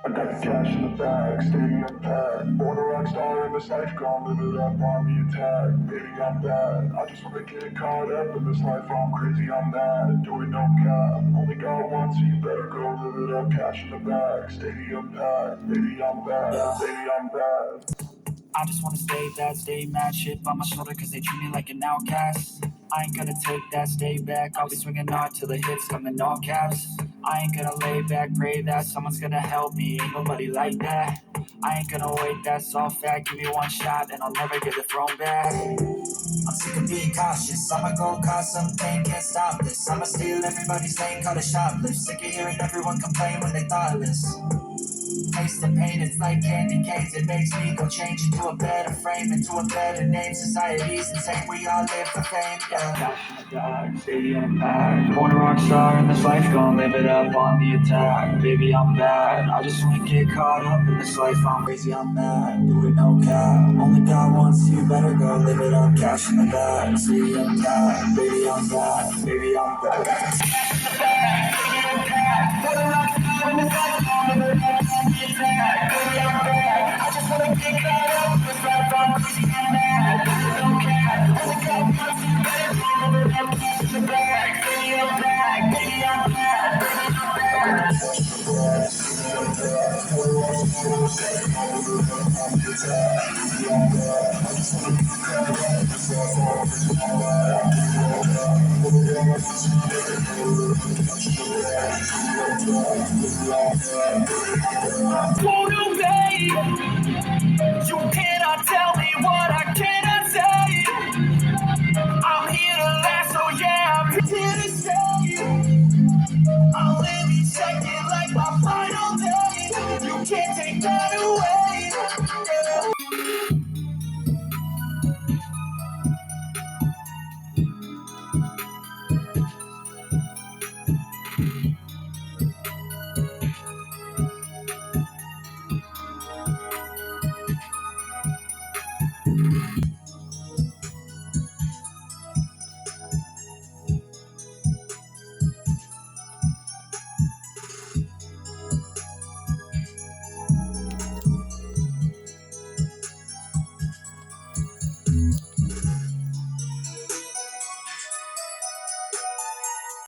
I got the cash in the bag, stadium packed. Born a rock star in this life, gon' live it up on the attack. Baby, I'm bad. I just wanna get caught up in this life. I'm crazy, I'm mad. Doing no cap. Only got one, so you better go live it up. Cash in the bag, stadium packed. Baby, I'm bad. Baby, I'm bad. I just wanna stay bad, stay mad, shit by my shoulder cause they treat me like an outcast. I ain't gonna take that, stay back, I'll be swinging hard till the hits come in all caps. I ain't gonna lay back, pray that someone's gonna help me, ain't nobody like that. I ain't gonna wait, that's all fact, give me one shot and I'll never get the throne back. I'm sick of being cautious, I'ma go cause something, can't stop this. I'ma steal everybody's lane, call it shoplift. Sick of hearing everyone complain when they thoughtless. Taste the pain, it's like candy canes. It makes me go change into a better frame, into a better name. Society's insane, we all live for fame, yeah. Cash in the bag, stadium packed. Born a rock star in this life, gon' live it up on the attack. Baby, I'm bad. I just wanna get caught up in this life. I'm crazy, I'm mad. Doing no cap. Only got one, so you better go live it up. Cash in the bag, stadium packed. Baby, I'm bad. Baby, I'm bad. I just wanna get caught up with life, I'm crazy, I'm mad. Don't care, only got one, so you better go live it up. Cash in the bag, baby, I'm back, baby, I'm bad, baby, I'm bad. Won't you, babe? You cannot tell me what I